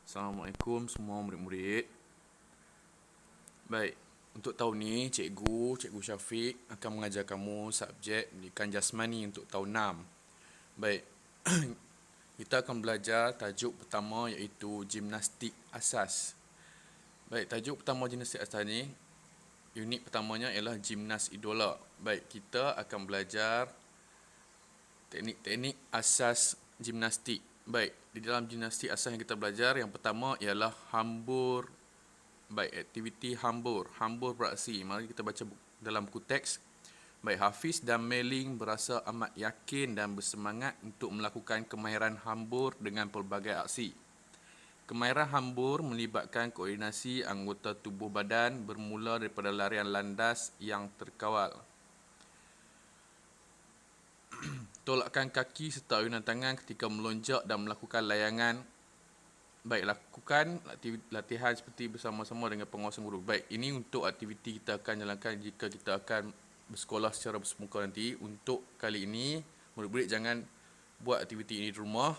Assalamualaikum semua murid-murid. Baik, untuk tahun ni Cikgu Syafiq akan mengajar kamu subjek pendidikan jasmani untuk tahun 6. Baik, kita akan belajar tajuk pertama iaitu gimnastik asas. Baik, tajuk pertama gimnastik asas ni, unit pertamanya ialah gimnas idola. Baik, kita akan belajar teknik-teknik asas gimnastik. Baik, di dalam gimnastik asas yang kita belajar, yang pertama ialah hambur. Baik, aktiviti hambur. Hambur beraksi. Mari kita baca dalam buku teks. Baik, Hafiz dan Meling berasa amat yakin dan bersemangat untuk melakukan kemahiran hambur dengan pelbagai aksi. Kemahiran hambur melibatkan koordinasi anggota tubuh badan bermula daripada larian landas yang terkawal, tolakkan kaki serta ayunan tangan ketika melonjak dan melakukan layangan. Baik, lakukan latihan seperti bersama-sama dengan penguasa guru. Baik, ini untuk aktiviti kita akan jalankan jika kita akan bersekolah secara bersemuka nanti. Untuk kali ini, murid-murid jangan buat aktiviti ini di rumah.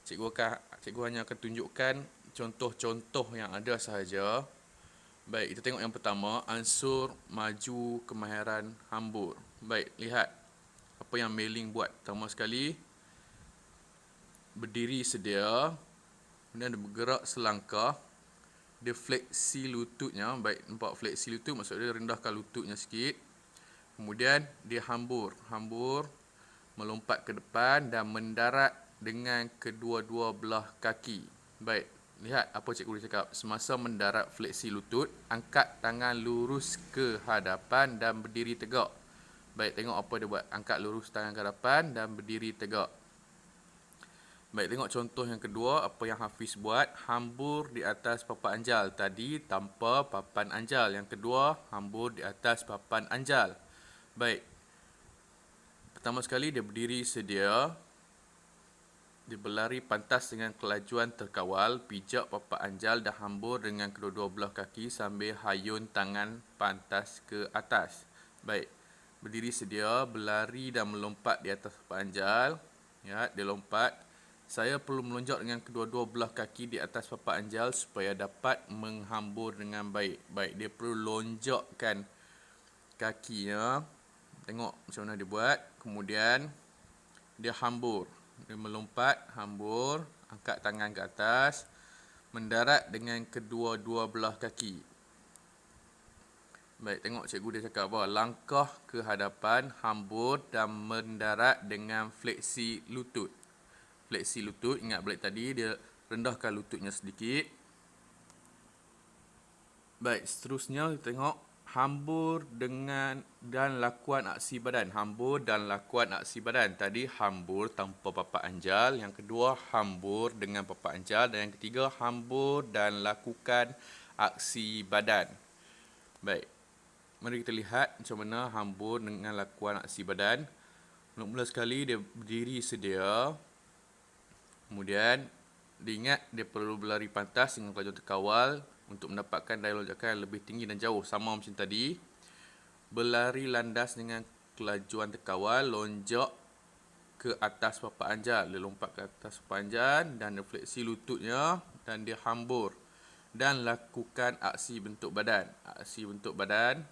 Cikgu hanya akan tunjukkan contoh-contoh yang ada sahaja. Baik, kita tengok yang pertama, ansur maju kemahiran hambur. Baik, lihat apa yang Meling buat. Pertama sekali, berdiri sedia, kemudian dia bergerak selangkah, dia fleksi lututnya. Baik, nampak fleksi lutut, maksud dia rendahkan lututnya sikit. Kemudian dia hambur, melompat ke depan dan mendarat dengan kedua-dua belah kaki. Baik, lihat apa cikgu cakap. Semasa mendarat fleksi lutut, angkat tangan lurus ke hadapan dan berdiri tegak. Baik, tengok apa dia buat. Angkat lurus tangan ke hadapan dan berdiri tegak. Baik, tengok contoh yang kedua, apa yang Hafiz buat. Hambur di atas papan anjal. Tadi tanpa papan anjal. Yang kedua, hambur di atas papan anjal. Baik, pertama sekali dia berdiri sedia. Dia berlari pantas dengan kelajuan terkawal, pijak papan anjal dan hambur dengan kedua-dua belah kaki sambil hayun tangan pantas ke atas. Baik, berdiri sedia, berlari dan melompat di atas papan anjal. Ya, dia lompat. Saya perlu melonjak dengan kedua-dua belah kaki di atas papan anjal supaya dapat menghambur dengan baik. Baik, dia perlu lonjakkan kakinya. Tengok macam mana dia buat. Kemudian dia hambur. Dia melompat, hambur, angkat tangan ke atas, mendarat dengan kedua-dua belah kaki. Baik, tengok cikgu dia cakap apa. Langkah ke hadapan, hambur dan mendarat dengan fleksi lutut. Fleksi lutut, ingat balik tadi, dia rendahkan lututnya sedikit. Baik, seterusnya kita tengok hambur dengan dan lakuan aksi badan. Hambur dan lakuan aksi badan. Tadi hambur tanpa papan anjal, yang kedua hambur dengan papan anjal, dan yang ketiga hambur dan lakukan aksi badan. Baik, mari kita lihat macam mana hambur dengan lakuan aksi badan. Mula-mula sekali dia berdiri sedia. Kemudian diingat dia perlu berlari pantas dengan kelajuan terkawal untuk mendapatkan daya lonjakan yang lebih tinggi dan jauh. Sama macam tadi. Berlari landas dengan kelajuan terkawal, lonjak ke atas papan anjal. Dia lompat ke atas papan anjal dan dia fleksi lututnya dan dia hambur. Dan lakukan aksi bentuk badan. Aksi bentuk badan.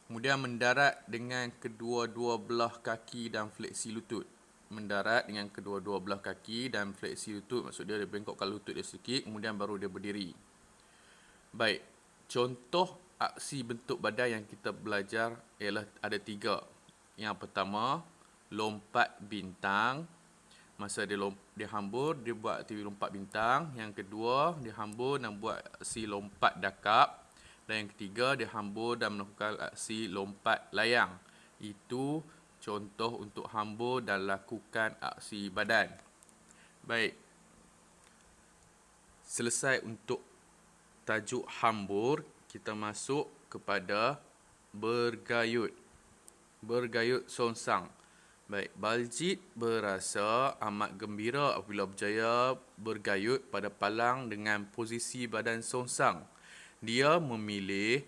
Kemudian mendarat dengan kedua-dua belah kaki dan fleksi lutut. Mendarat dengan kedua-dua belah kaki dan fleksi lutut. Maksud dia bengkokkan lutut dia sedikit, kemudian baru dia berdiri. Baik, contoh aksi bentuk badan yang kita belajar ialah ada 3. Yang pertama, lompat bintang. Masa dia hambur, dia buat aktiviti lompat bintang. Yang kedua, dia hambur dan buat aksi lompat dakap. Dan yang ketiga, dia hambur dan melakukan aksi lompat layang. Itu contoh untuk hambur dan lakukan aksi badan. Baik, selesai untuk tajuk hambur, kita masuk kepada bergayut. Bergayut songsang. Baik, Baljit berasa amat gembira apabila berjaya bergayut pada palang dengan posisi badan songsang. Dia memilih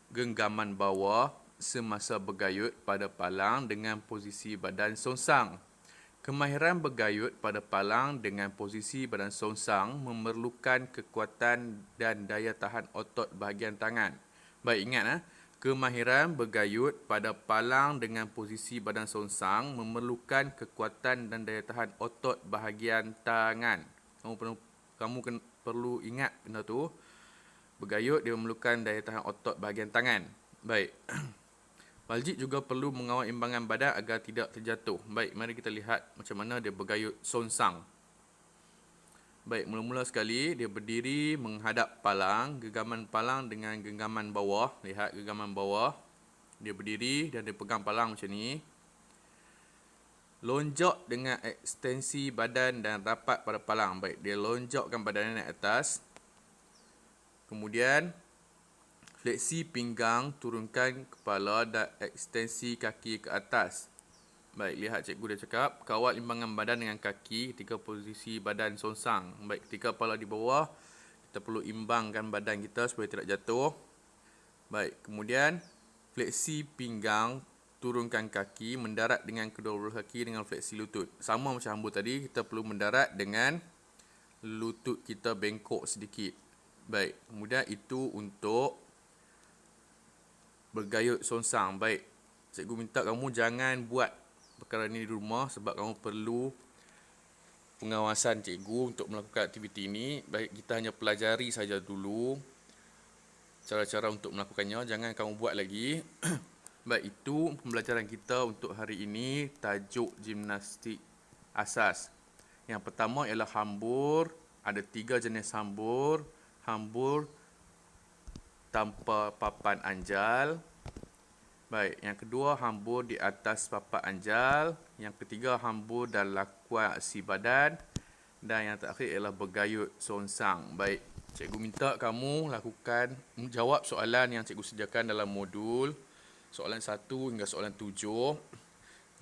genggaman bawah semasa bergayut pada palang dengan posisi badan songsang. Kemahiran bergayut pada palang dengan posisi badan songsang memerlukan kekuatan dan daya tahan otot bahagian tangan. Baik, ingat kemahiran bergayut pada palang dengan posisi badan songsang memerlukan kekuatan dan daya tahan otot bahagian tangan. Kamu perlu ingat benda tu. Bergayut dia memerlukan daya tahan otot bahagian tangan. Baik. Waljib juga perlu mengawal imbangan badan agar tidak terjatuh. Baik, mari kita lihat macam mana dia bergayut songsang. Baik, mula-mula sekali dia berdiri menghadap palang, genggaman palang dengan genggaman bawah. Lihat genggaman bawah. Dia berdiri dan dia pegang palang macam ni. Lonjak dengan ekstensi badan dan rapat pada palang. Baik, dia lonjakkan badannya naik atas. Kemudian fleksi pinggang, turunkan kepala dan ekstensi kaki ke atas. Baik, lihat cikgu dia cakap, kawal imbangan badan dengan kaki ketika posisi badan songsang. Baik, ketika kepala di bawah, kita perlu imbangkan badan kita supaya tidak jatuh. Baik, kemudian fleksi pinggang, turunkan kaki, mendarat dengan kedua belah kaki dengan fleksi lutut. Sama macam hambur tadi, kita perlu mendarat dengan lutut kita bengkok sedikit. Baik, kemudian itu untuk bergayut songsang. Baik, cikgu minta kamu jangan buat perkara ni di rumah sebab kamu perlu pengawasan cikgu untuk melakukan aktiviti ini. Baik, kita hanya pelajari saja dulu cara-cara untuk melakukannya, jangan kamu buat lagi. Baik, itu pembelajaran kita untuk hari ini, tajuk gimnastik asas. Yang pertama ialah hambur. Ada 3 jenis hambur. Hambur tanpa papan anjal. Baik, yang kedua hambur di atas papan anjal. Yang ketiga hambur dan lakuan aksi badan. Dan yang terakhir ialah bergayut songsang. Baik, cikgu minta kamu lakukan menjawab soalan yang cikgu sediakan dalam modul. Soalan 1 hingga soalan 7.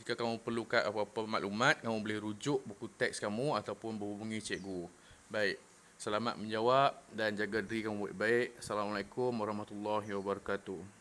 Jika kamu perlukan apa-apa maklumat, kamu boleh rujuk buku teks kamu ataupun berhubungi cikgu. Baik, selamat menjawab dan jaga diri kamu baik-baik. Assalamualaikum warahmatullahi wabarakatuh.